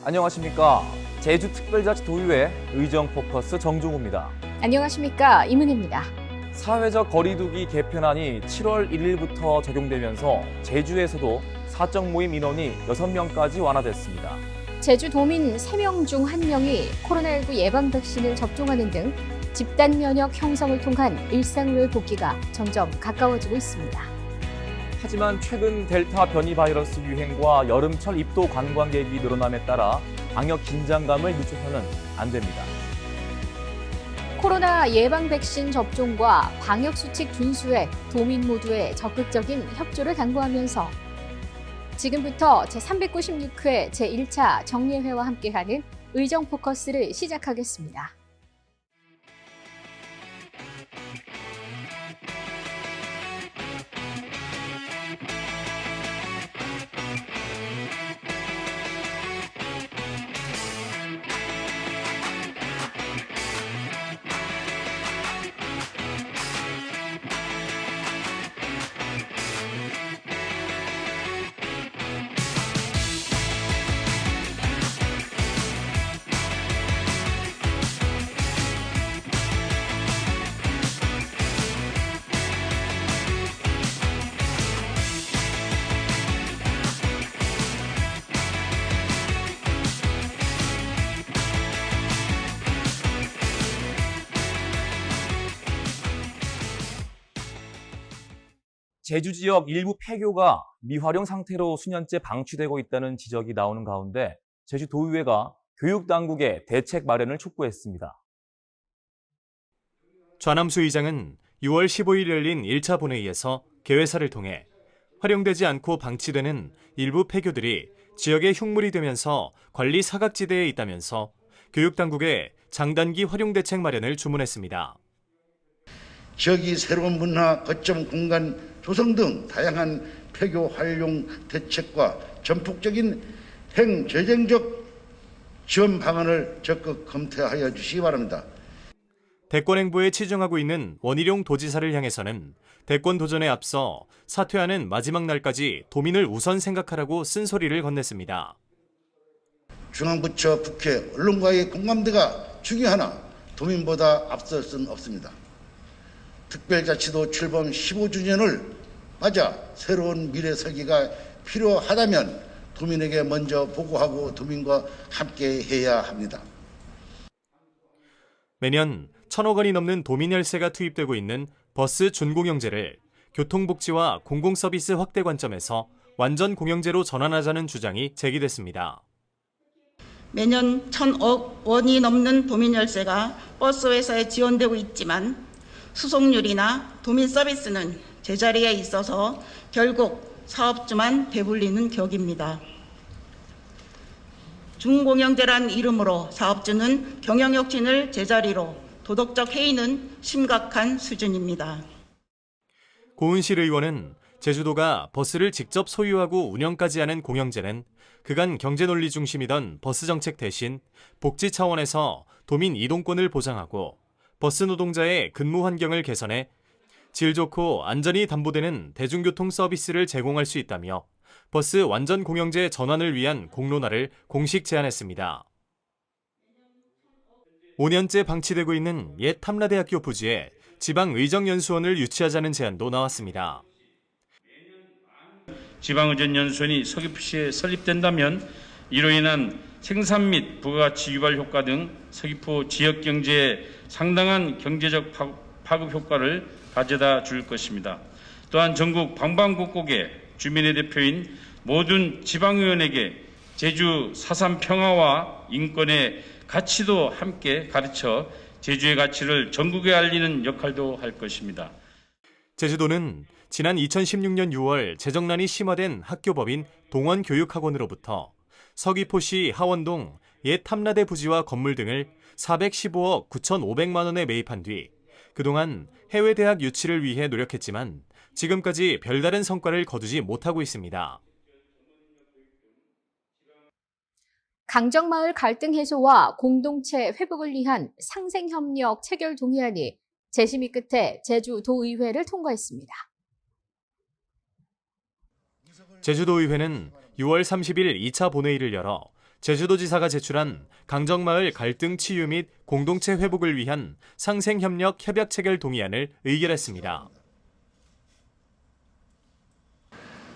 안녕하십니까. 제주특별자치도의회 의정포커스 정종우입니다. 안녕하십니까. 이문희입니다. 사회적 거리두기 개편안이 7월 1일부터 적용되면서 제주에서도 사적 모임 인원이 6명까지 완화됐습니다. 제주도민 3명 중 1명이 코로나19 예방 백신을 접종하는 등 집단 면역 형성을 통한 일상로의 복귀가 점점 가까워지고 있습니다. 하지만 최근 델타 변이 바이러스 유행과 여름철 입도 관광객이 늘어남에 따라 방역 긴장감을 늦춰서는 안 됩니다. 코로나 예방 백신 접종과 방역 수칙 준수에 도민 모두의 적극적인 협조를 당부하면서 지금부터 제396회 제1차 정례회와 함께하는 의정 포커스를 시작하겠습니다. 제주 지역 일부 폐교가 미활용 상태로 수년째 방치되고 있다는 지적이 나오는 가운데 제주도의회가 교육당국의 대책 마련을 촉구했습니다. 좌남수 의장은 6월 15일 열린 1차 본회의에서 개회사를 통해 활용되지 않고 방치되는 일부 폐교들이 지역의 흉물이 되면서 관리 사각지대에 있다면서 교육당국에 장단기 활용 대책 마련을 주문했습니다. 지역이 새로운 문화, 거점 공간 조성 등 다양한 폐교 활용 대책과 전폭적인 행재정적 지원 방안을 적극 검토하여 주시기 바랍니다. 대권 행보에 치중하고 있는 원희룡 도지사를 향해서는 대권 도전에 앞서 사퇴하는 마지막 날까지 도민을 우선 생각하라고 쓴소리를 건넸습니다. 중앙부처, 국회, 언론과의 공감대가 중요하나 도민보다 앞설 수는 없습니다. 특별자치도 출범 15주년을 맞아 새로운 미래 설계가 필요하다면 도민에게 먼저 보고하고 도민과 함께 해야 합니다. 매년 1,000억 원이 넘는 도민 혈세가 투입되고 있는 버스 준공영제를 교통복지와 공공서비스 확대 관점에서 완전 공영제로 전환하자는 주장이 제기됐습니다. 매년 1,000억 원이 넘는 도민 혈세가 버스 회사에 지원되고 있지만 수송률이나 도민 서비스는 제자리에 있어서 결국 사업주만 배불리는 격입니다. 준공영제란 이름으로 사업주는 경영혁신을 제자리로, 도덕적 해이는 심각한 수준입니다. 고은실 의원은 제주도가 버스를 직접 소유하고 운영까지 하는 공영제는 그간 경제 논리 중심이던 버스 정책 대신 복지 차원에서 도민 이동권을 보장하고 버스 노동자의 근무 환경을 개선해 질 좋고 안전이 담보되는 대중교통 서비스를 제공할 수 있다며 버스 완전 공영제 전환을 위한 공론화를 공식 제안했습니다. 5년째 방치되고 있는 옛 탐라대학교 부지에 지방의정연수원을 유치하자는 제안도 나왔습니다. 지방의정연수원이 서귀포시에 설립된다면 이로 인한 생산 및 부가가치 유발 효과 등 서귀포 지역 경제에 상당한 경제적 파급 효과를 가져다 줄 것입니다. 또한 전국 방방곡곡에 주민의 대표인 모든 지방의원에게 제주 사삼 평화와 인권의 가치도 함께 가르쳐 제주의 가치를 전국에 알리는 역할도 할 것입니다. 제주도는 지난 2016년 6월 재정난이 심화된 학교법인 동원교육학원으로부터 서귀포시 하원동 옛 탐라대 부지와 건물 등을 415억 9,500만 원에 매입한 뒤 그동안 해외 대학 유치를 위해 노력했지만 지금까지 별다른 성과를 거두지 못하고 있습니다. 강정마을 갈등 해소와 공동체 회복을 위한 상생협력 체결 동의안이 재심의 끝에 제주도의회를 통과했습니다. 제주도의회는 6월 30일 2차 본회의를 열어 제주도지사가 제출한 강정마을 갈등 치유 및 공동체 회복을 위한 상생협력 협약 체결 동의안을 의결했습니다.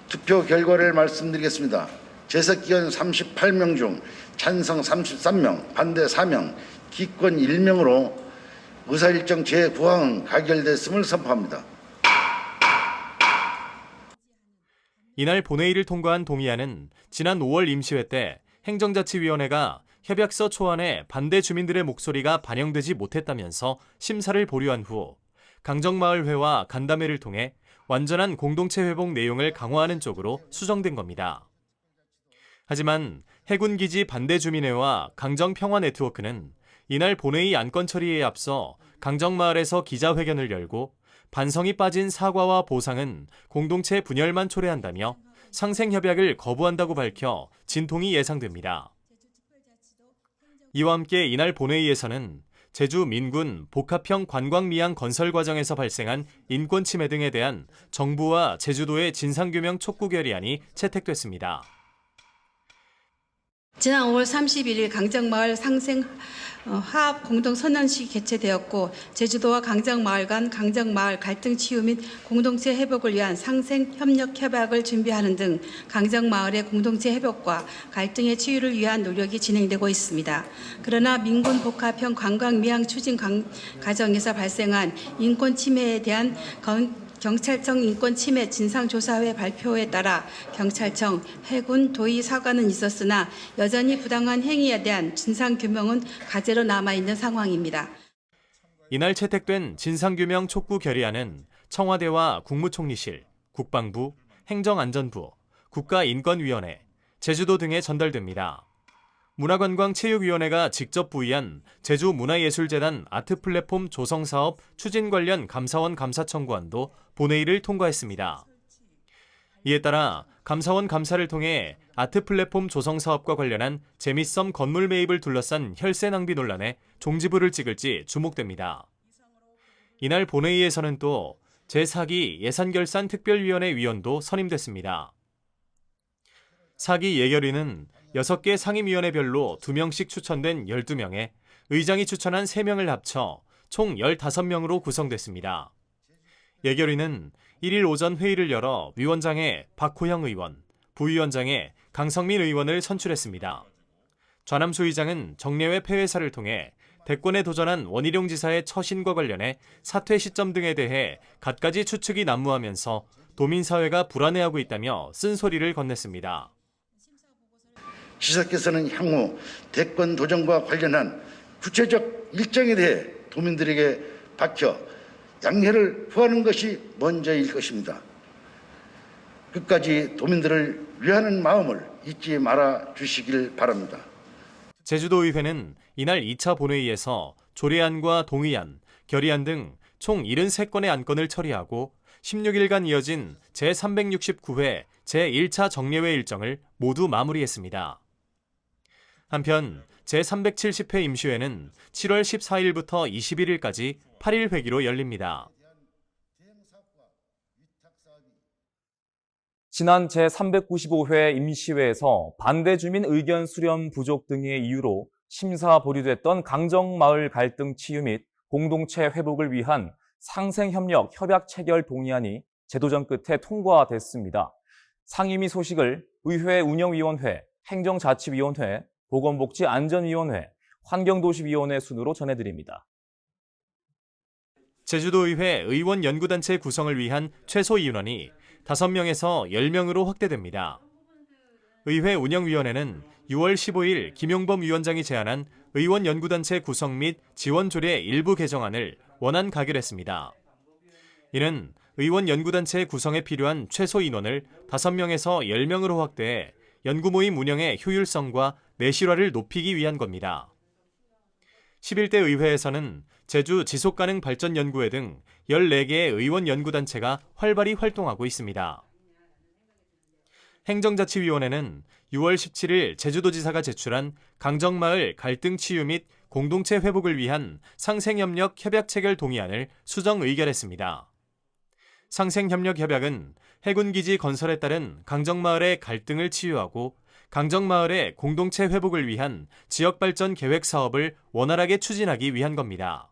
투표 결과를 말씀드리겠습니다. 제석기관 38명 중 찬성 33명, 반대 4명, 기권 1명으로 의사일정 제9항은 가결됐음을 선포합니다. 이날 본회의를 통과한 동의안은 지난 5월 임시회 때 행정자치위원회가 협약서 초안에 반대 주민들의 목소리가 반영되지 못했다면서 심사를 보류한 후 강정마을회와 간담회를 통해 완전한 공동체 회복 내용을 강화하는 쪽으로 수정된 겁니다. 하지만 해군기지 반대주민회와 강정평화네트워크는 이날 본회의 안건 처리에 앞서 강정마을에서 기자회견을 열고 반성이 빠진 사과와 보상은 공동체 분열만 초래한다며 상생협약을 거부한다고 밝혀 진통이 예상됩니다. 이와 함께 이날 본회의에서는 제주 민군 복합형 관광미항 건설 과정에서 발생한 인권 침해 등에 대한 정부와 제주도의 진상규명 촉구 결의안이 채택됐습니다. 지난 5월 31일 강정마을 상생 화합 공동선언식이 개최되었고 제주도와 강정마을 간 강정마을 갈등 치유 및 공동체 회복을 위한 상생협력협약을 준비하는 등 강정마을의 공동체 회복과 갈등의 치유를 위한 노력이 진행되고 있습니다. 그러나 민군 복합형 관광미항 추진 과정에서 발생한 인권 침해에 대한 경찰청 인권침해 진상조사회 발표에 따라 경찰청, 해군, 도의 사과는 있었으나 여전히 부당한 행위에 대한 진상규명은 과제로 남아있는 상황입니다. 이날 채택된 진상규명 촉구 결의안은 청와대와 국무총리실, 국방부, 행정안전부, 국가인권위원회, 제주도 등에 전달됩니다. 문화관광체육위원회가 직접 부의한 제주문화예술재단 아트플랫폼 조성사업 추진 관련 감사원 감사 청구안도 본회의를 통과했습니다. 이에 따라 감사원 감사를 통해 아트플랫폼 조성사업과 관련한 재미썸 건물 매입을 둘러싼 혈세 낭비 논란에 종지부를 찍을지 주목됩니다. 이날 본회의에서는 또 제4기 예산결산특별위원회 위원도 선임됐습니다. 4기 예결위는 6개 상임위원회별로 2명씩 추천된 12명에 의장이 추천한 3명을 합쳐 총 15명으로 구성됐습니다. 예결위는 1일 오전 회의를 열어 위원장에 박호영 의원, 부위원장에 강성민 의원을 선출했습니다. 좌남수 의장은 정례회 폐회사를 통해 대권에 도전한 원희룡 지사의 처신과 관련해 사퇴 시점 등에 대해 갖가지 추측이 난무하면서 도민사회가 불안해하고 있다며 쓴소리를 건넸습니다. 지사께서는 향후 대권 도전과 관련한 구체적 일정에 대해 도민들에게 밝혀 양해를 구하는 것이 먼저일 것입니다. 끝까지 도민들을 위하는 마음을 잊지 말아 주시길 바랍니다. 제주도의회는 이날 2차 본회의에서 조례안과 동의안, 결의안 등 총 73건의 안건을 처리하고 16일간 이어진 제369회 제1차 정례회 일정을 모두 마무리했습니다. 한편 제370회 임시회는 7월 14일부터 21일까지 8일 회기로 열립니다. 지난 제395회 임시회에서 반대 주민 의견 수렴 부족 등의 이유로 심사 보류됐던 강정마을 갈등 치유 및 공동체 회복을 위한 상생협력 협약 체결 동의안이 재도전 끝에 통과됐습니다. 상임위 소식을 의회 운영위원회, 행정자치위원회, 보건복지안전위원회, 환경도시위원회 순으로 전해드립니다. 제주도의회 의원연구단체 구성을 위한 최소 인원이 5명에서 10명으로 확대됩니다. 의회 운영위원회는 6월 15일 김용범 위원장이 제안한 의원연구단체 구성 및 지원조례 일부 개정안을 원안 가결했습니다. 이는 의원연구단체 구성에 필요한 최소 인원을 5명에서 10명으로 확대해 연구모임 운영의 효율성과 내실화를 높이기 위한 겁니다. 11대 의회에서는 제주 지속가능발전연구회 등 14개의 의원연구단체가 활발히 활동하고 있습니다. 행정자치위원회는 6월 17일 제주도지사가 제출한 강정마을 갈등 치유 및 공동체 회복을 위한 상생협력 협약 체결 동의안을 수정 의결했습니다. 상생협력 협약은 해군기지 건설에 따른 강정마을의 갈등을 치유하고 강정마을의 공동체 회복을 위한 지역발전 계획 사업을 원활하게 추진하기 위한 겁니다.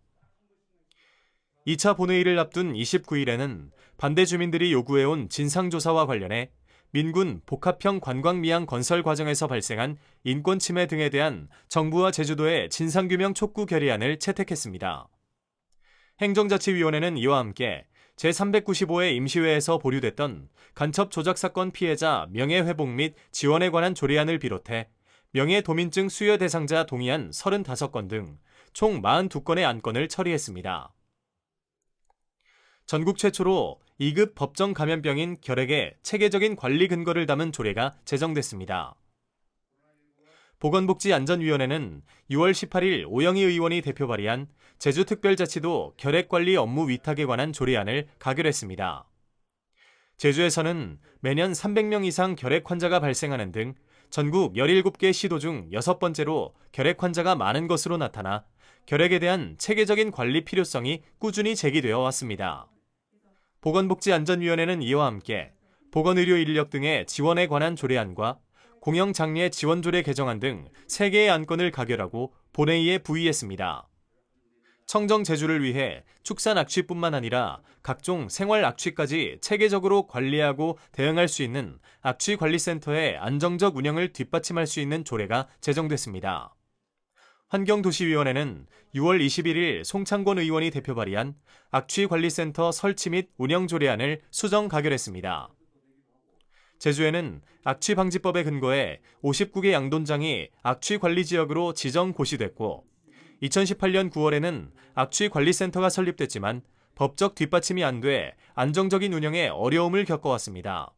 2차 본회의를 앞둔 29일에는 반대 주민들이 요구해온 진상조사와 관련해 민군 복합형 관광미항 건설 과정에서 발생한 인권 침해 등에 대한 정부와 제주도의 진상규명 촉구 결의안을 채택했습니다. 행정자치위원회는 이와 함께 제395회 임시회에서 보류됐던 간첩 조작 사건 피해자 명예회복 및 지원에 관한 조례안을 비롯해 명예도민증 수여 대상자 동의안 35건 등 총 42건의 안건을 처리했습니다. 전국 최초로 2급 법정 감염병인 결핵의 체계적인 관리 근거를 담은 조례가 제정됐습니다. 보건복지안전위원회는 6월 18일 오영희 의원이 대표 발의한 제주특별자치도 결핵관리 업무 위탁에 관한 조례안을 가결했습니다. 제주에서는 매년 300명 이상 결핵 환자가 발생하는 등 전국 17개 시도 중 6번째로 결핵 환자가 많은 것으로 나타나 결핵에 대한 체계적인 관리 필요성이 꾸준히 제기되어 왔습니다. 보건복지안전위원회는 이와 함께 보건의료 인력 등의 지원에 관한 조례안과 공영장례 지원조례 개정안 등 3개의 안건을 가결하고 본회의에 부의했습니다. 청정 제주를 위해 축산 악취뿐만 아니라 각종 생활 악취까지 체계적으로 관리하고 대응할 수 있는 악취관리센터의 안정적 운영을 뒷받침할 수 있는 조례가 제정됐습니다. 환경도시위원회는 6월 21일 송창권 의원이 대표 발의한 악취관리센터 설치 및 운영 조례안을 수정 가결했습니다. 제주에는 악취방지법에 근거해 59개 양돈장이 악취관리지역으로 지정 고시됐고 2018년 9월에는 악취관리센터가 설립됐지만 법적 뒷받침이 안 돼 안정적인 운영에 어려움을 겪어왔습니다.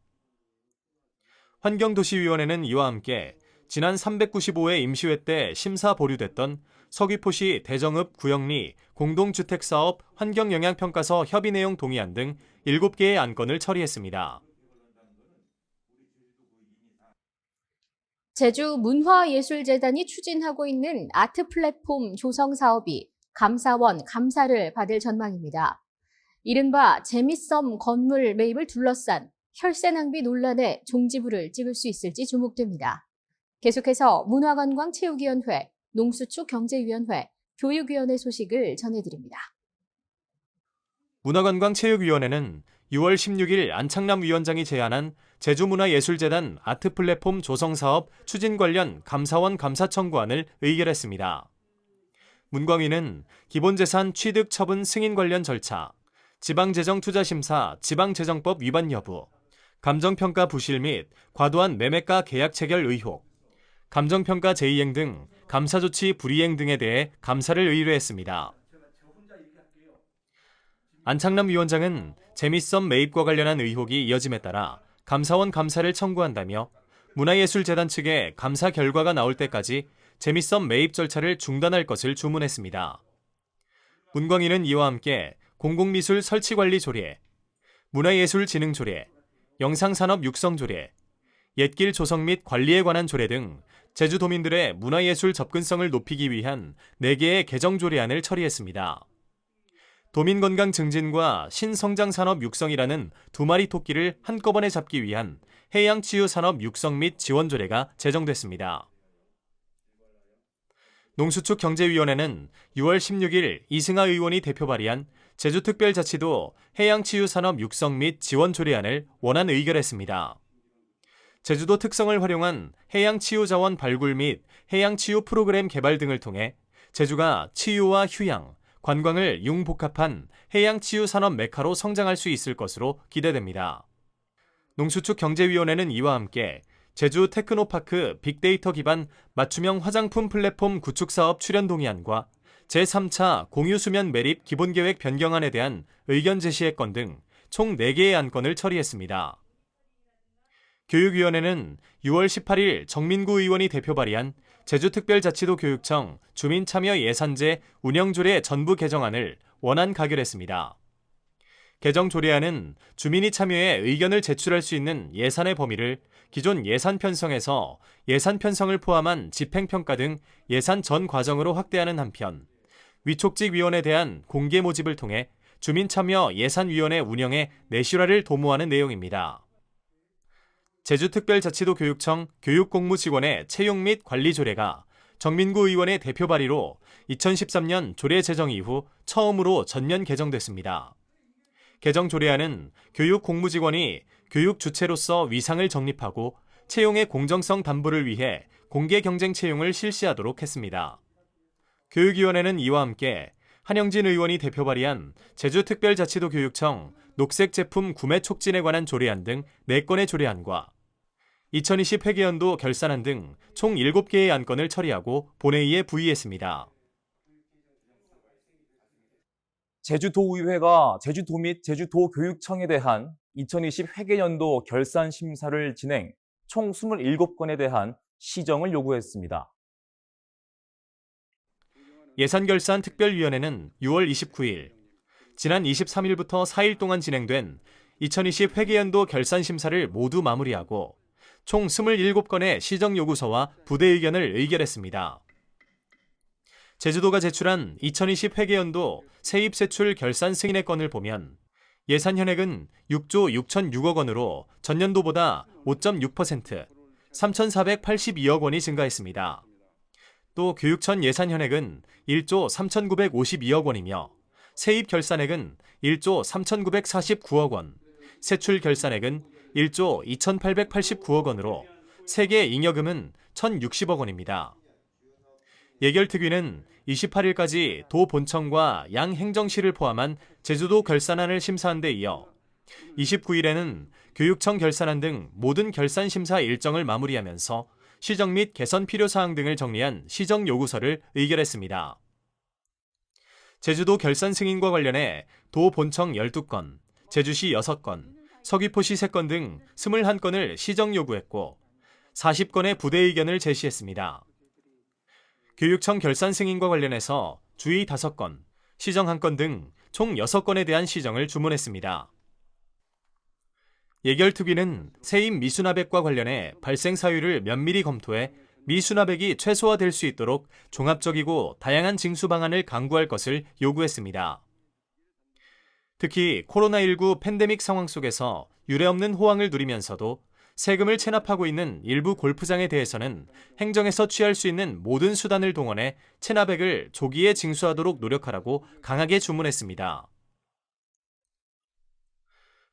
환경도시위원회는 이와 함께 지난 395회 임시회 때 심사 보류됐던 서귀포시 대정읍 구영리 공동주택사업 환경영향평가서 협의 내용 동의안 등 7개의 안건을 처리했습니다. 제주문화예술재단이 추진하고 있는 아트 플랫폼 조성 사업이 감사원 감사를 받을 전망입니다. 이른바 재미썸 건물 매입을 둘러싼 혈세 낭비 논란에 종지부를 찍을 수 있을지 주목됩니다. 계속해서 문화관광체육위원회, 농수축경제위원회, 교육위원회 소식을 전해드립니다. 문화관광체육위원회는 6월 16일 안창남 위원장이 제안한 제주문화예술재단 아트플랫폼 조성사업 추진 관련 감사원 감사 청구안을 의결했습니다. 문광위는 기본재산 취득 처분 승인 관련 절차, 지방재정투자심사 지방재정법 위반 여부, 감정평가 부실 및 과도한 매매가 계약 체결 의혹, 감정평가 재이행 등 감사조치 불이행 등에 대해 감사를 의뢰했습니다. 안창남 위원장은 재미썸 매입과 관련한 의혹이 이어짐에 따라 감사원 감사를 청구한다며 문화예술재단 측에 감사 결과가 나올 때까지 재미썸 매입 절차를 중단할 것을 주문했습니다. 문광위는 이와 함께 공공미술 설치관리 조례, 문화예술진흥 조례, 영상산업 육성 조례, 옛길 조성 및 관리에 관한 조례 등 제주도민들의 문화예술 접근성을 높이기 위한 4개의 개정 조례안을 처리했습니다. 도민건강 증진과 신성장산업 육성이라는 2마리 토끼를 한꺼번에 잡기 위한 해양치유산업 육성 및 지원 조례가 제정됐습니다. 농수축경제위원회는 6월 16일 이승하 의원이 대표 발의한 제주특별자치도 해양치유산업 육성 및 지원 조례안을 원안 의결했습니다. 제주도 특성을 활용한 해양치유자원 발굴 및 해양치유 프로그램 개발 등을 통해 제주가 치유와 휴양, 관광을 융복합한 해양치유산업 메카로 성장할 수 있을 것으로 기대됩니다. 농수축경제위원회는 이와 함께 제주 테크노파크 빅데이터 기반 맞춤형 화장품 플랫폼 구축사업 출연 동의안과 제3차 공유수면 매립 기본계획 변경안에 대한 의견 제시의 건 등 총 4개의 안건을 처리했습니다. 교육위원회는 6월 18일 정민구 의원이 대표 발의한 제주특별자치도 교육청 주민참여예산제 운영조례 전부 개정안을 원안 가결했습니다. 개정 조례안은 주민이 참여해 의견을 제출할 수 있는 예산의 범위를 기존 예산 편성에서 예산 편성을 포함한 집행평가 등 예산 전 과정으로 확대하는 한편 위촉직위원에 대한 공개 모집을 통해 주민참여 예산위원회 운영의 내실화를 도모하는 내용입니다. 제주특별자치도 교육청 교육공무직원의 채용 및 관리 조례가 정민구 의원의 대표 발의로 2013년 조례 제정 이후 처음으로 전면 개정됐습니다. 개정 조례안은 교육 공무직원이 교육 주체로서 위상을 정립하고 채용의 공정성 담보를 위해 공개 경쟁 채용을 실시하도록 했습니다. 교육위원회는 이와 함께 한영진 의원이 대표 발의한 제주특별자치도 교육청 녹색 제품 구매 촉진에 관한 조례안 등 4건의 조례안과 2020 회계연도 결산안 등 총 7개의 안건을 처리하고 본회의에 부의했습니다. 제주도의회가 제주도 및 제주도교육청에 대한 2020 회계연도 결산 심사를 진행, 총 27건에 대한 시정을 요구했습니다. 예산결산특별위원회는 6월 29일, 지난 23일부터 4일 동안 진행된 2020 회계연도 결산 심사를 모두 마무리하고 총 27건의 시정 요구서와 부대 의견을 의결했습니다. 제주도가 제출한 2020 회계연도 세입 세출 결산 승인의 건을 보면 예산 현액은 6조 6,006억 원으로 전년도보다 5.6%, 3,482억 원이 증가했습니다. 또 교육청 예산 현액은 1조 3,952억 원이며 세입 결산액은 1조 3,949억 원, 세출 결산액은 1조 2,889억 원으로 세계 잉여금은 1,060억 원입니다. 예결특위는 28일까지 도 본청과 양 행정실을 포함한 제주도 결산안을 심사한 데 이어 29일에는 교육청 결산안 등 모든 결산 심사 일정을 마무리하면서 시정 및 개선 필요사항 등을 정리한 시정 요구서를 의결했습니다. 제주도 결산 승인과 관련해 도 본청 12건, 제주시 6건, 서귀포시 3건 등 21건을 시정 요구했고 40건의 부대 의견을 제시했습니다. 교육청 결산 승인과 관련해서 주의 5건, 시정 1건 등 총 6건에 대한 시정을 주문했습니다. 예결특위는 세입 미수납액과 관련해 발생 사유를 면밀히 검토해 미수납액이 최소화될 수 있도록 종합적이고 다양한 징수 방안을 강구할 것을 요구했습니다. 특히 코로나19 팬데믹 상황 속에서 유례없는 호황을 누리면서도 세금을 체납하고 있는 일부 골프장에 대해서는 행정에서 취할 수 있는 모든 수단을 동원해 체납액을 조기에 징수하도록 노력하라고 강하게 주문했습니다.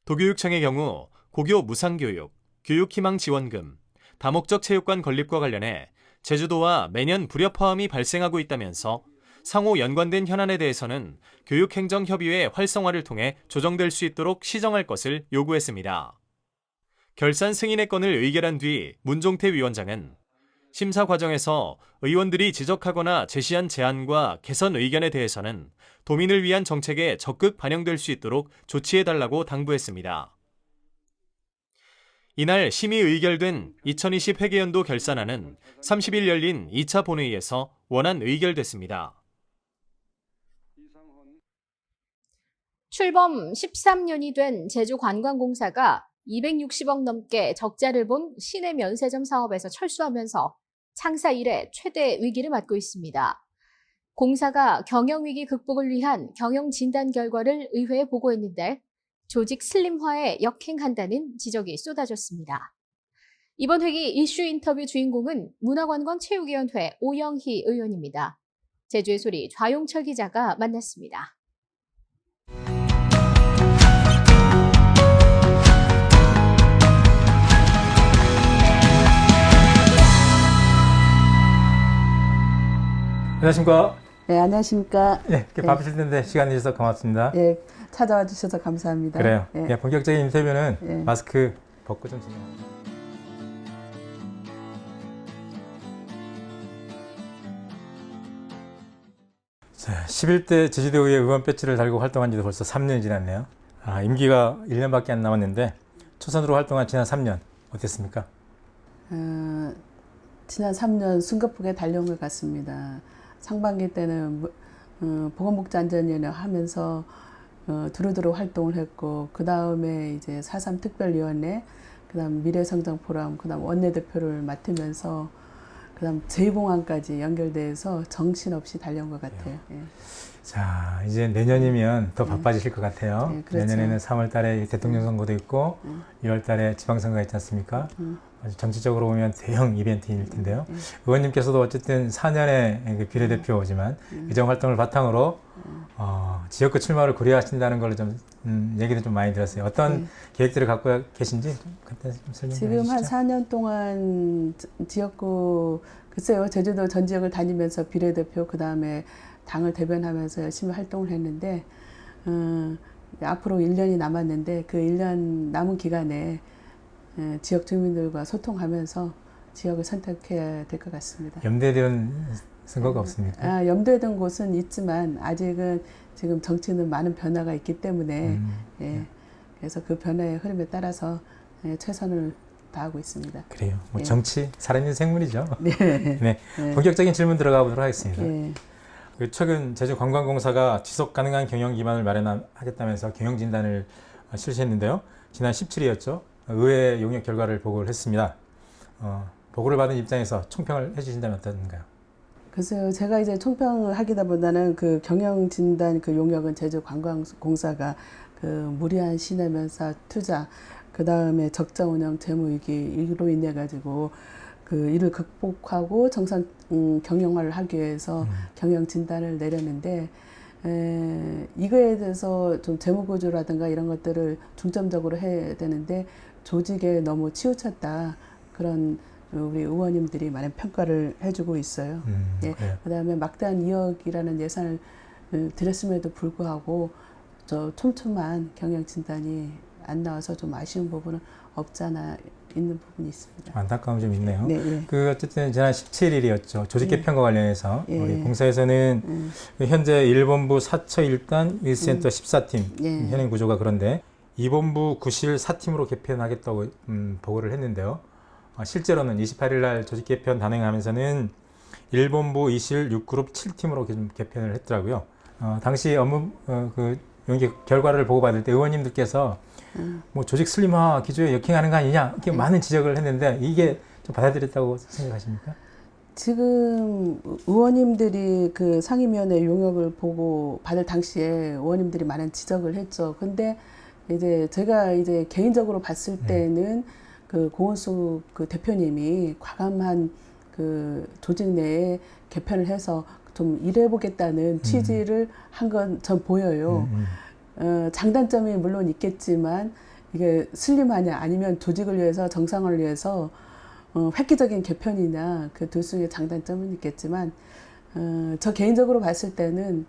도교육청의 경우 고교 무상교육, 교육희망지원금, 다목적 체육관 건립과 관련해 제주도와 매년 불협화음이 발생하고 있다면서 상호 연관된 현안에 대해서는 교육행정협의회 활성화를 통해 조정될 수 있도록 시정할 것을 요구했습니다. 결산 승인의 건을 의결한 뒤 문종태 위원장은 심사 과정에서 의원들이 지적하거나 제시한 제안과 개선 의견에 대해서는 도민을 위한 정책에 적극 반영될 수 있도록 조치해달라고 당부했습니다. 이날 심의 의결된 2020 회계연도 결산안은 30일 열린 2차 본회의에서 원안 의결됐습니다. 출범 13년이 된 제주관광공사가 260억 넘게 적자를 본 시내 면세점 사업에서 철수하면서 창사 이래 최대 위기를 맞고 있습니다. 공사가 경영위기 극복을 위한 경영진단 결과를 의회에 보고했는데 조직 슬림화에 역행한다는 지적이 쏟아졌습니다. 이번 회기 이슈 인터뷰 주인공은 문화관광체육위원회 오영희 의원입니다. 제주의 소리 좌용철 기자가 만났습니다. 안녕하십니까. 네, 안녕하십니까. 예, 이렇게 바쁘실 텐데 시간 내주셔서 고맙습니다. 예, 찾아와 주셔서 감사합니다. 그래요. 예. 예, 본격적인 인터뷰는 예. 마스크 벗고 좀 진행합니다. 자, 11대 제주도의회 의원 배지를 달고 활동한 지도 벌써 3년이 지났네요. 임기가 1년밖에 안 남았는데 초선으로 활동한 지난 3년 어땠습니까? 지난 3년 숨가쁘게 달려온 것 같습니다. 상반기 때는 보건복지안전위원회 하면서 두루두루 활동을 했고, 그 다음에 이제 4.3 특별위원회, 그 다음 미래성장포럼, 그 다음 원내대표를 맡으면서 그 다음 제2봉안까지 연결돼서 정신없이 달려온 것 같아요. 예. 자, 이제 내년이면 더 바빠지실 것 같아요. 네, 그렇죠. 내년에는 3월 달에 대통령 선거도 있고 2월 달에 지방선거가 있지 않습니까? 아주 정치적으로 보면 대형 이벤트일 텐데요. 의원님께서도 어쨌든 4년의 비례대표지만 의정 활동을 바탕으로 지역구 출마를 고려하신다는 걸 좀 얘기도 좀 많이 들었어요. 어떤 계획들을 갖고 계신지 그때 좀 설명 좀 지금 한 해주시죠. 4년 동안 지역구 글쎄요, 제주도 전 지역을 다니면서 비례대표 그 다음에 당을 대변하면서 열심히 활동을 했는데 앞으로 1년이 남았는데 그 1년 남은 기간에 지역 주민들과 소통하면서 지역을 선택해야 될 것 같습니다. 염두에 둔 선거가 없습니까? 염두에 둔 곳은 있지만 아직은 지금 정치는 많은 변화가 있기 때문에 그래서 그 변화의 흐름에 따라서 최선을 다하고 있습니다. 그래요. 뭐 정치, 살아있는 생물이죠. 네. 네. 본격적인 질문 들어가 보도록 하겠습니다. 네. 최근 제주관광공사가 지속 가능한 경영 기반을 마련하겠다면서 경영 진단을 실시했는데요. 지난 17일이었죠. 의회 용역 결과를 보고를 했습니다. 보고를 받은 입장에서 총평을 해주신다면 어떤가요? 글쎄요, 제가 이제 총평을 하기보다는 그 경영 진단 그 용역은 제주관광공사가 그 무리한 시내면사 투자, 그 다음에 적자 운영 재무위기 이로 인해 가지고 그 이를 극복하고 정상 경영화를 하기 위해서 경영 진단을 내렸는데 이거에 대해서 좀 재무구조라든가 이런 것들을 중점적으로 해야 되는데 조직에 너무 치우쳤다 그런 우리 의원님들이 많은 평가를 해주고 있어요. 그다음에 막대한 2억이라는 예산을 들였음에도 불구하고 저 촘촘한 경영 진단이 안 나와서 좀 아쉬운 부분은 없지 않아 있는 부분이 있습니다. 안타까움이 좀 있네요. 네. 그 어쨌든 지난 17일이었죠. 조직 개편과 관련해서 우리 공사에서는 현재 1본부 4처 1단 1센터 14팀 현행 구조가 그런데 2본부 9실 4팀으로 개편하겠다고 보고를 했는데요. 실제로는 28일 날 조직 개편 단행하면서는 1본부 2실 6그룹 7팀으로 좀 개편을 했더라고요. 당시 업무 그 연기 결과를 보고받을 때 의원님들께서 뭐 조직 슬림화 기조에 역행하는 거 아니냐 이렇게 많은 지적을 했는데 이게 좀 받아들였다고 생각하십니까? 지금 의원님들이 그 상임위원회 용역을 보고 받을 당시에 의원님들이 많은 지적을 했죠. 근데 이제 제가 이제 개인적으로 봤을 때는 그 고은숙 그 대표님이 과감한 그 조직 내에 개편을 해서 좀 일해보겠다는 취지를 한 건 전 보여요. 장단점이 물론 있겠지만 이게 슬림하냐 아니면 조직을 위해서 정상화를 위해서 획기적인 개편이냐 그 둘 중에 장단점은 있겠지만 저 개인적으로 봤을 때는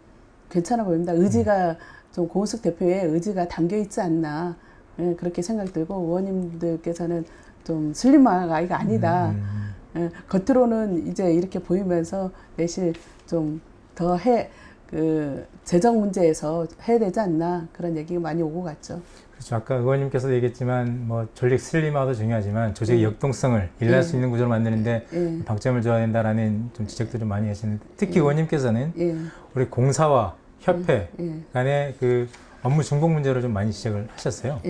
괜찮아 보입니다. 의지가 좀 고은숙 대표의 의지가 담겨 있지 않나 그렇게 생각 들고 의원님들께서는 좀 슬림화가 아니다. 겉으로는 이제 이렇게 보이면서 내실 좀 더 그 재정 문제에서 해야 되지 않나 그런 얘기가 많이 오고 갔죠. 그렇죠. 아까 의원님께서도 얘기했지만 뭐 조직 슬림화도 중요하지만 조직의 역동성을 일할 수 있는 구조를 만드는데 방점을 줘야 된다라는 좀 지적도 좀 많이 하시는데 특히 의원님께서는 우리 공사와 협회 간의 그 업무 중복 문제를 좀 많이 지적을 하셨어요.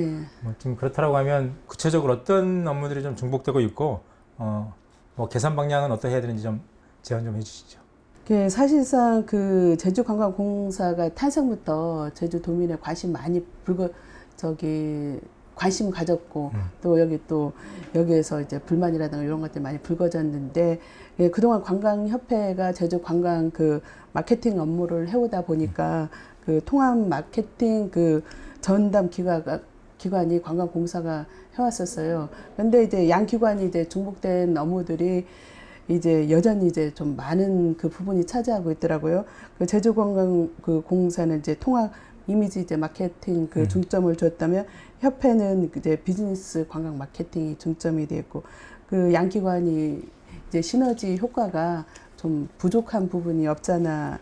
뭐 좀 그렇다라고 하면 구체적으로 어떤 업무들이 좀 중복되고 있고 뭐 개선 방향은 어떻게 해야 되는지 좀 제안 좀 해주시죠. 사실상 그 제주관광공사가 탄생부터 제주도민의 관심 많이 관심 가졌고 또 여기에서 이제 불만이라든가 이런 것들이 많이 불거졌는데 그동안 관광협회가 제주관광 그 마케팅 업무를 해오다 보니까 그 통합 마케팅 그 전담 기관이 관광공사가 해왔었어요. 근데 이제 양 기관이 이제 중복된 업무들이 이제 여전히 이제 좀 많은 그 부분이 차지하고 있더라고요. 그 제주관광 그 공사는 이제 통합 이미지 이제 마케팅 그 중점을 줬다면 협회는 이제 비즈니스 관광 마케팅이 중점이 되었고 그 양 기관이 이제 시너지 효과가 좀 부족한 부분이 없잖아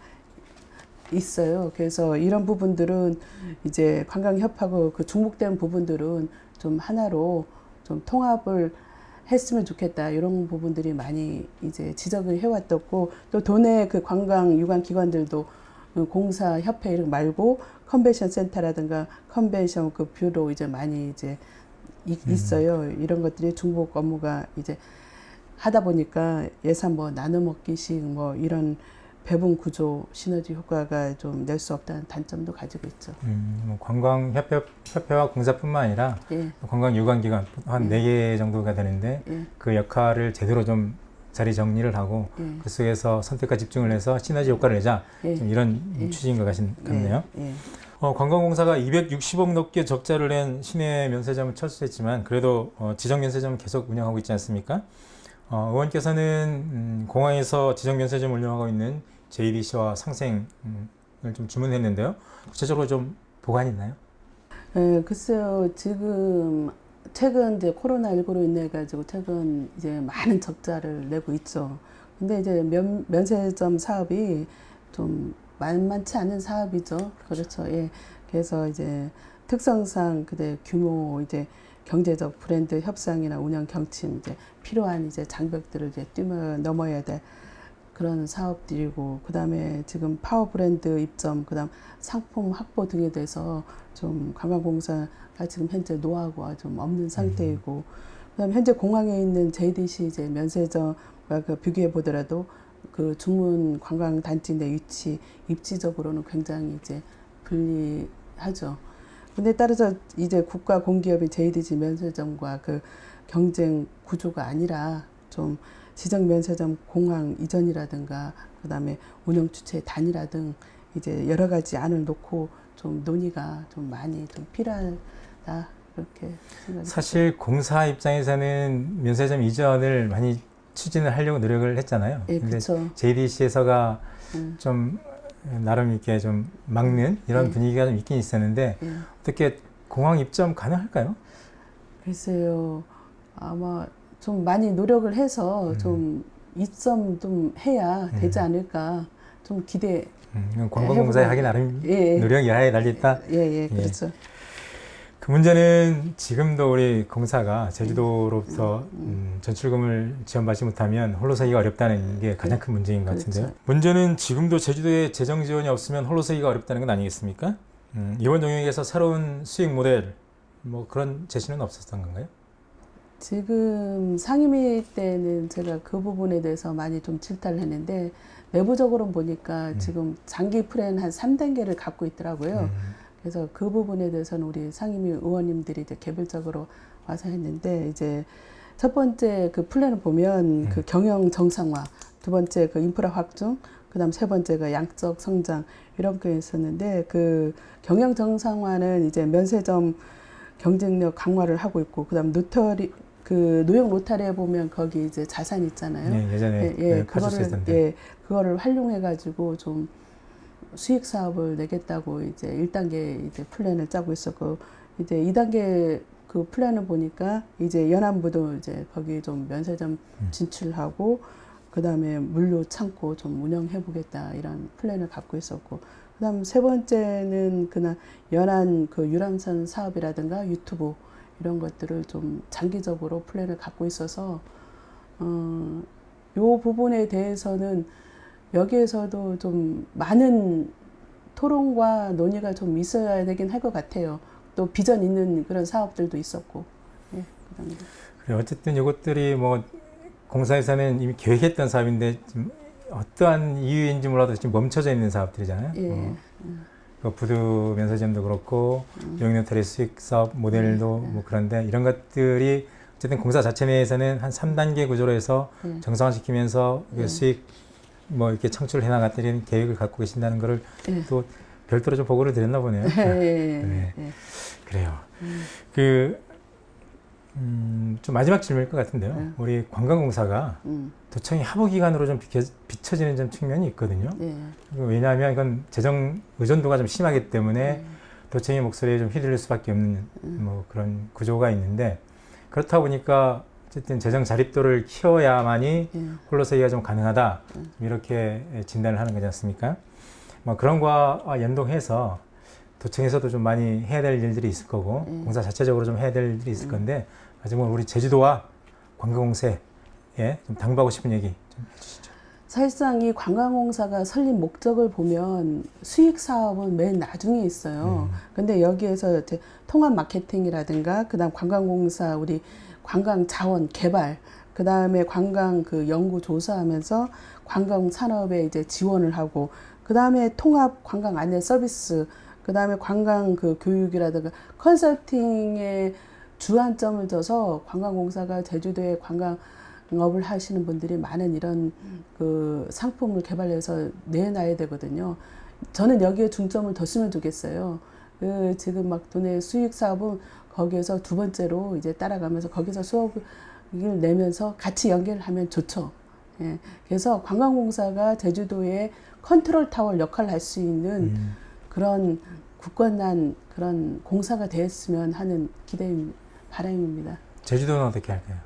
있어요. 그래서 이런 부분들은 이제 관광협하고 그 중복된 부분들은 좀 하나로 좀 통합을 했으면 좋겠다. 이런 부분들이 많이 이제 지적을 해왔었고 또 도내 그 관광 유관 기관들도 공사 협회 이런 말고 컨벤션 센터라든가 컨벤션 그 뷰로 이제 많이 이제 있어요. 이런 것들이 중복 업무가 이제 하다 보니까 예산 뭐 나눠 먹기식 뭐 이런 배분 구조 시너지 효과가 좀 낼 수 없다는 단점도 가지고 있죠. 뭐 관광협회와 공사뿐만 아니라 예. 관광유관기관 한 4개 정도가 되는데 예. 그 역할을 제대로 좀 자리 정리를 하고 예. 그 속에서 선택과 집중을 해서 시너지 효과를 내자 예. 좀 이런 예. 취지인 것 같네요. 예. 예. 관광공사가 260억 넘게 적자를 낸 시내 면세점을 철수했지만 그래도 지정 면세점을 계속 운영하고 있지 않습니까? 의원께서는 공항에서 지정 면세점을 운영하고 있는 JDC와 상생을 좀 주문했는데요. 구체적으로 좀 보관이 있나요? 글쎄요, 지금 최근 이제 코로나19로 인해 가지고 최근 이제 많은 적자를 내고 있죠. 근데 이제 면세점 사업이 좀 만만치 않은 사업이죠. 그렇죠. 예. 그래서 이제 특성상 그때 규모 이제 경제적 브랜드 협상이나 운영 경침 이제 필요한 이제 장벽들을 이제 넘어야 될 그런 사업들이고, 그다음에 지금 파워 브랜드 입점, 그다음 상품 확보 등에 대해서 좀 관광공사가 지금 현재 노하우가 좀 없는 상태이고, 그다음에 현재 공항에 있는 JDC 이제 면세점과 그 비교해 보더라도 그 중문 관광 단지 내 위치 입지적으로는 굉장히 이제 불리하죠. 근데 따라서 이제 국가 공기업인 JDC 면세점과 그 경쟁 구조가 아니라 좀 지정 면세점 공항 이전이라든가 그다음에 운영 주체 단일화 등 이제 여러 가지 안을 놓고 좀 논의가 좀 많이 좀 필요하다 그렇게 생각합니다. 사실 공사 입장에서는 면세점 이전을 많이 추진을 하려고 노력을 했잖아요. 예, 근데 그렇죠. JDC에서가 좀 나름 이렇게 좀 막는 이런 분위기가 좀 있긴 있었는데 어떻게 공항 입점 가능할까요? 글쎄요, 아마 좀 많이 노력을 해서 좀 입점 좀 해야 되지 않을까 좀 기대. 관광공사에 하기 나름 노력이 하에 달렸다. 예, 그렇죠. 그 문제는 지금도 우리 공사가 제주도로부터 전출금을 지원받지 못하면 홀로 서기가 어렵다는 게 가장 큰 문제인 것 같은데요. 그렇죠. 문제는 지금도 제주도에 재정 지원이 없으면 홀로 서기가 어렵다는 건 아니겠습니까? 이번 용역에서 새로운 수익 모델 뭐 그런 제시는 없었던 건가요? 지금 상임위 때는 제가 그 부분에 대해서 많이 좀 질타를 했는데 내부적으로 보니까 지금 장기 플랜 한 3단계를 갖고 있더라고요. 그래서 그 부분에 대해서는 우리 상임위 의원님들이 이제 개별적으로 와서 했는데, 이제 첫 번째 그 플랜을 보면 그 경영 정상화, 두 번째 그 인프라 확충, 그다음 세 번째가 양적 성장 이런 게 있었는데, 그 경영 정상화는 이제 면세점 경쟁력 강화를 하고 있고, 그다음 노터리 그 노영 로타리에 보면 거기 이제 자산 있잖아요. 네, 예전에 그거를 활용해 가지고 좀 수익 사업을 내겠다고 이제 1단계 이제 플랜을 짜고 있었고, 이제 2단계 그 플랜을 보니까 이제 연안부도 이제 거기 좀 면세점 진출하고, 그 다음에 물류 창고 좀 운영해 보겠다 이런 플랜을 갖고 있었고, 그 다음 세 번째는 그날 연안 그 유람선 사업이라든가 유튜브 이런 것들을 좀 장기적으로 플랜을 갖고 있어서, 요 부분에 대해서는 여기에서도 좀 많은 토론과 논의가 좀 있어야 되긴 할 것 같아요. 또 비전 있는 그런 사업들도 있었고. 예, 그래, 어쨌든 이것들이 뭐 공사에서는 이미 계획했던 사업인데 좀 어떠한 이유인지 몰라도 지금 멈춰져 있는 사업들이잖아요. 그 부두 면세점도 그렇고 용역로터리 수익 사업 모델도 뭐 그런데 이런 것들이 어쨌든 공사 자체 내에서는 한 3단계 구조로 해서 정상화시키면서 수익 뭐 이렇게 창출해 나갔다는 계획을 갖고 계신다는 거를 또 별도로 좀 보고를 드렸나 보네요. 그래요. 좀 마지막 질문일 것 같은데요. 우리 관광공사가 도청이 하부기관으로 좀 비춰지는 좀 측면이 있거든요. 왜냐하면 이건 재정 의존도가 좀 심하기 때문에 도청의 목소리에 좀 휘둘릴 수밖에 없는 뭐 그런 구조가 있는데, 그렇다 보니까 어쨌든 재정 자립도를 키워야만이 홀로서기가 좀 가능하다, 이렇게 진단을 하는 거지 않습니까? 뭐 그런 거와 연동해서 도청에서도 좀 많이 해야 될 일들이 있을 거고 공사 자체적으로 좀 해야 될 일들이 있을 건데, 마지막으로 우리 제주도와 관광공사에 좀 당부하고 싶은 얘기 좀 해주시죠. 사실상 이 관광공사가 설립 목적을 보면 수익 사업은 맨 나중에 있어요. 근데 여기에서 이제 통합 마케팅이라든가 그다음 관광공사 우리 관광 자원 개발, 그 다음에 관광 그 연구 조사하면서 관광 산업에 이제 지원을 하고, 그 다음에 통합 관광 안내 서비스, 그 다음에 관광 그 교육이라든가 컨설팅에 주안점을 둬서 관광공사가 제주도에 관광업을 하시는 분들이 많은 이런 그 상품을 개발해서 내놔야 되거든요. 저는 여기에 중점을 뒀으면 좋겠어요. 지금 막 도내 수익 사업은 거기에서 두 번째로 이제 따라가면서 거기서 수업을 내면서 같이 연결하면 좋죠. 예. 그래서 관광공사가 제주도에 컨트롤 타워 역할을 할 수 있는 그런 굳건한 그런 공사가 됐으면 하는 바람입니다. 제주도는 어떻게 할까요?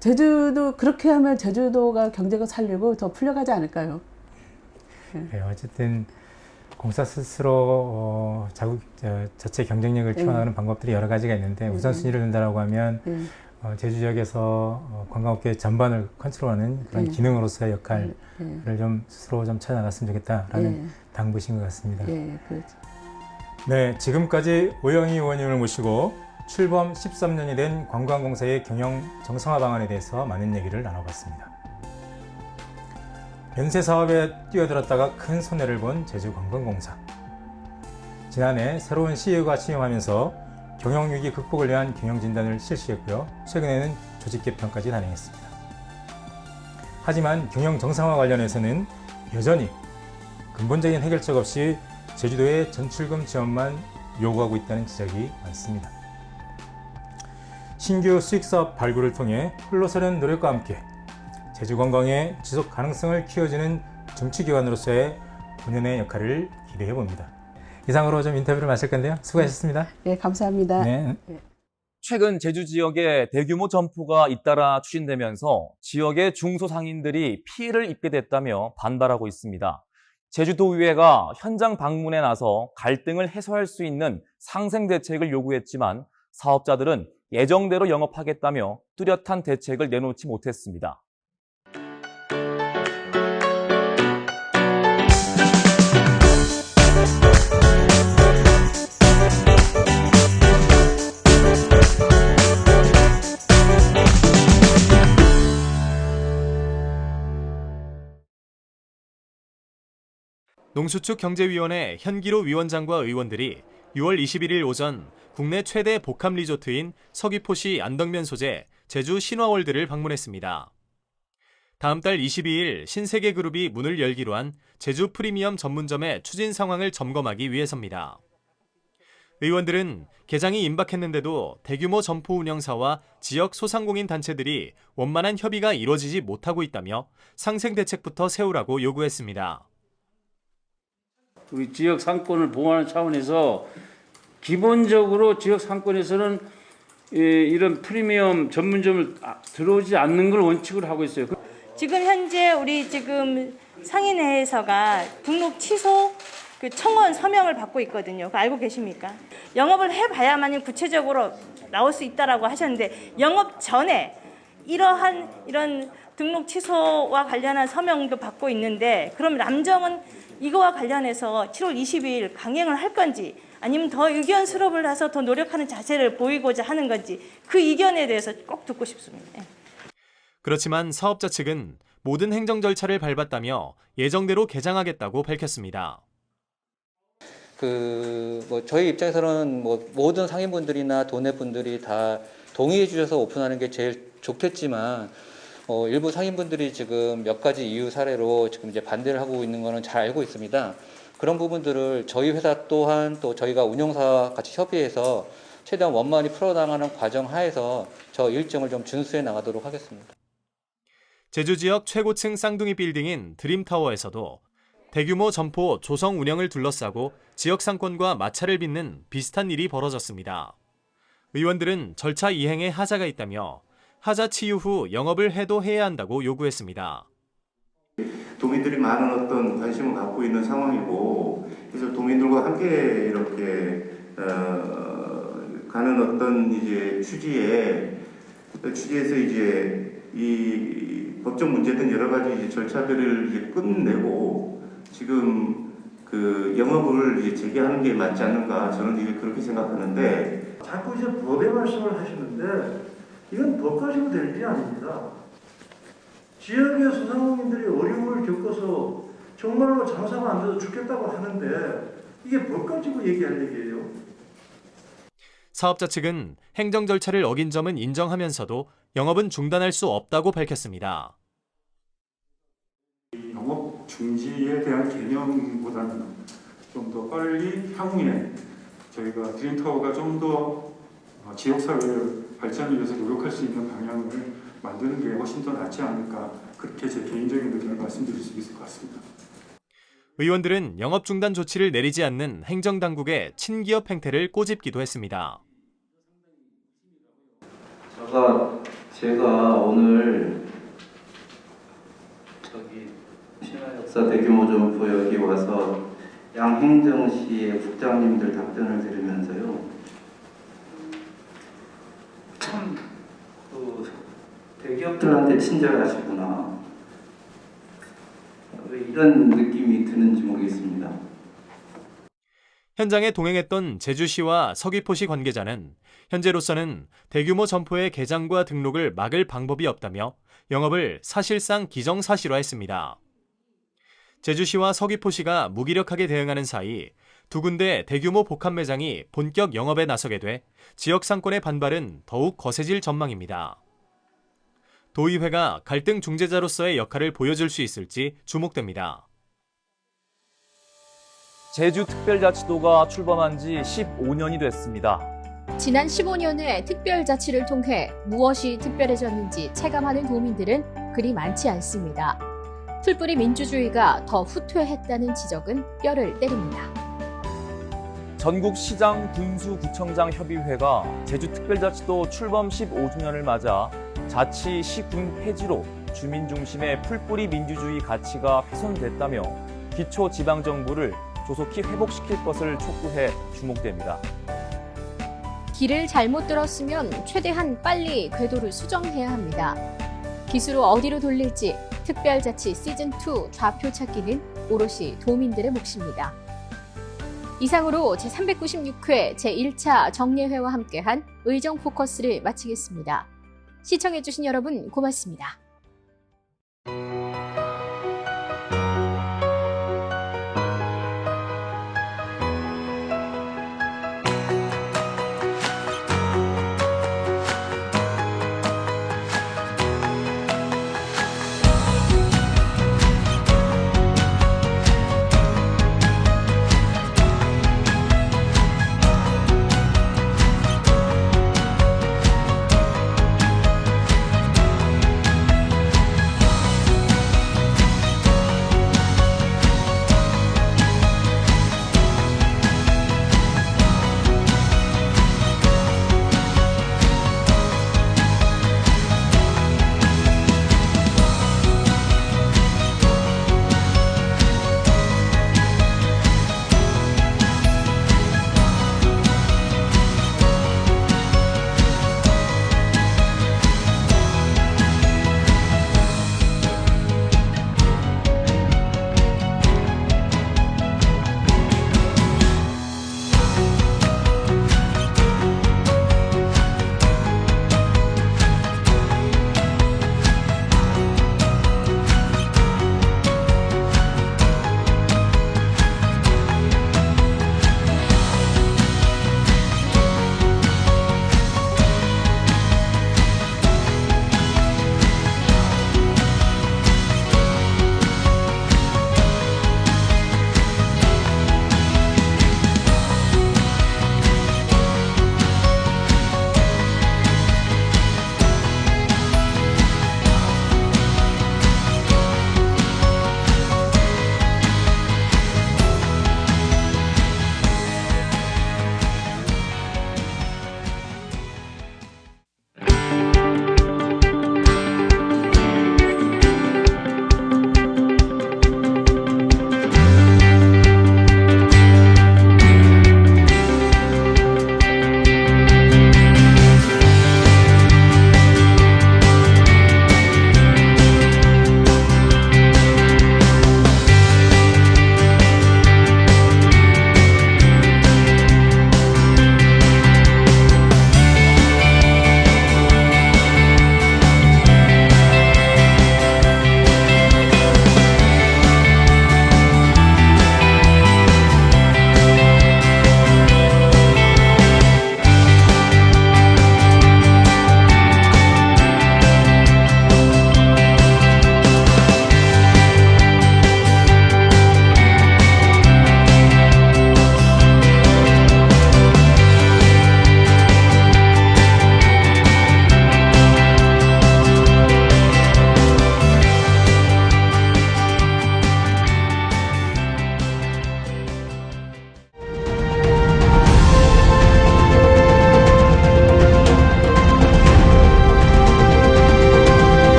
제주도 그렇게 하면 제주도가 경제가 살리고 더 풀려가지 않을까요? 네, 어쨌든 공사 스스로 자체 경쟁력을 키워나가는 방법들이 여러 가지가 있는데 우선순위를 둔다라고 하면 제주 지역에서 관광업계 전반을 컨트롤하는 그런 기능으로서의 역할을 좀 스스로 좀 찾아나갔으면 좋겠다라는 당부신 것 같습니다. 그렇죠. 네, 지금까지 오영희 의원님을 모시고 출범 13년이 된 관광공사의 경영 정상화 방안에 대해서 많은 얘기를 나눠봤습니다. 연쇄 사업에 뛰어들었다가 큰 손해를 본 제주관광공사. 지난해 새로운 CEO가 취임하면서 경영위기 극복을 위한 경영진단을 실시했고요. 최근에는 조직개편까지 단행했습니다. 하지만 경영 정상화 관련해서는 여전히 근본적인 해결책 없이 제주도의 전출금 지원만 요구하고 있다는 지적이 많습니다. 신규 수익사업 발굴을 통해 흘러서는 노력과 함께 제주관광의 지속 가능성을 키워주는 정치기관으로서의 본연의 역할을 기대해 봅니다. 이상으로 좀 인터뷰를 마칠 건데요. 수고하셨습니다. 네, 감사합니다. 네. 최근 제주 지역에 대규모 점포가 잇따라 추진되면서 지역의 중소상인들이 피해를 입게 됐다며 반발하고 있습니다. 제주도의회가 현장 방문에 나서 갈등을 해소할 수 있는 상생 대책을 요구했지만 사업자들은 예정대로 영업하겠다며 뚜렷한 대책을 내놓지 못했습니다. 농수축경제위원회 현기로 위원장과 의원들이 6월 21일 오전 국내 최대 복합 리조트인 서귀포시 안덕면 소재 제주 신화월드를 방문했습니다. 다음 달 22일 신세계그룹이 문을 열기로 한 제주 프리미엄 전문점의 추진 상황을 점검하기 위해서입니다. 의원들은 개장이 임박했는데도 대규모 점포 운영사와 지역 소상공인 단체들이 원만한 협의가 이루어지지 못하고 있다며 상생 대책부터 세우라고 요구했습니다. 우리 지역 상권을 보호하는 차원에서 기본적으로 지역 상권에서는 이런 프리미엄 전문점을 들어오지 않는 걸 원칙으로 하고 있어요. 지금 현재 우리 지금 상인회에서가 등록 취소 청원 서명을 받고 있거든요. 그거 알고 계십니까? 영업을 해봐야만 구체적으로 나올 수 있다라고 하셨는데 영업 전에 이런 등록 취소와 관련한 서명도 받고 있는데 그럼 남정은 이거와 관련해서 7월 22일 강행을 할 건지 아니면 더 의견 수렴을 해서 더 노력하는 자세를 보이고자 하는 건지 그 의견에 대해서 꼭 듣고 싶습니다. 그렇지만 사업자 측은 모든 행정 절차를 밟았다며 예정대로 개장하겠다고 밝혔습니다. 저희 입장에서는 모든 상인분들이나 도내분들이 다 동의해 주셔서 오픈하는 게 제일 좋겠지만 일부 상인분들이 지금 몇 가지 이유 사례로 지금 이제 반대를 하고 있는 거는 잘 알고 있습니다. 그런 부분들을 저희 회사 또한 또 저희가 운영사와 같이 협의해서 최대한 원만히 풀어나가는 과정 하에서 저 일정을 좀 준수해 나가도록 하겠습니다. 제주 지역 최고층 쌍둥이 빌딩인 드림타워에서도 대규모 점포 조성 운영을 둘러싸고 지역 상권과 마찰을 빚는 비슷한 일이 벌어졌습니다. 의원들은 절차 이행에 하자가 있다며 하자 치유 후 영업을 해도 해야 한다고 요구했습니다. 도민들이 많은 어떤 관심을 갖고 있는 상황이고, 그래서 도민들과 함께 이렇게 가는 어떤 이제 취지에서 이제 이 법적 문제든 여러 가지 이제 절차들을 이제 끝내고 지금 그 영업을 이제 재개하는 게 맞지 않는가, 저는 이제 그렇게 생각하는데. 자꾸 이제 법의 말씀을 하시는데 이건 법 가지고 될 일이 아닙니다. 지역의 소상공인들이 어려움을 겪어서 정말로 장사가 안 돼서 죽겠다고 하는데 이게 법 가지고 얘기할 얘기예요. 사업자 측은 행정 절차를 어긴 점은 인정하면서도 영업은 중단할 수 없다고 밝혔습니다. 영업 중지에 대한 개념보다는 좀 더 빨리 향후에 저희가 드림타워가 좀 더 지역사회 발전을 위해서 노력할 수 있는 방향을 만드는 게 훨씬 더 낫지 않을까, 그렇게 제 개인적인 의견을 말씀드릴 수 있을 것 같습니다. 의원들은 영업 중단 조치를 내리지 않는 행정당국의 친기업 행태를 꼬집기도 했습니다. 제가 오늘 신화역사 대규모 점포 여기 와서 양행정시의 국장님들 답변을 들으면서요, 참 대기업들한테 친절하시구나, 왜 이런 느낌이 드는지 모르겠습니다. 현장에 동행했던 제주시와 서귀포시 관계자는 현재로서는 대규모 점포의 개장과 등록을 막을 방법이 없다며 영업을 사실상 기정사실화했습니다. 제주시와 서귀포시가 무기력하게 대응하는 사이 두 군데 대규모 복합 매장이 본격 영업에 나서게 돼 지역 상권의 반발은 더욱 거세질 전망입니다. 도의회가 갈등 중재자로서의 역할을 보여줄 수 있을지 주목됩니다. 제주특별자치도가 출범한 지 15년이 됐습니다. 지난 15년의 특별자치를 통해 무엇이 특별해졌는지 체감하는 도민들은 그리 많지 않습니다. 풀뿌리 민주주의가 더 후퇴했다는 지적은 뼈를 때립니다. 전국시장 군수구청장 협의회가 제주특별자치도 출범 15주년을 맞아 자치 시군 폐지로 주민 중심의 풀뿌리 민주주의 가치가 훼손됐다며 기초지방정부를 조속히 회복시킬 것을 촉구해 주목됩니다. 길을 잘못 들었으면 최대한 빨리 궤도를 수정해야 합니다. 기수로 어디로 돌릴지 특별자치 시즌2 좌표 찾기는 오롯이 도민들의 몫입니다. 이상으로 제396회 제1차 정례회와 함께한 의정포커스를 마치겠습니다. 시청해주신 여러분 고맙습니다.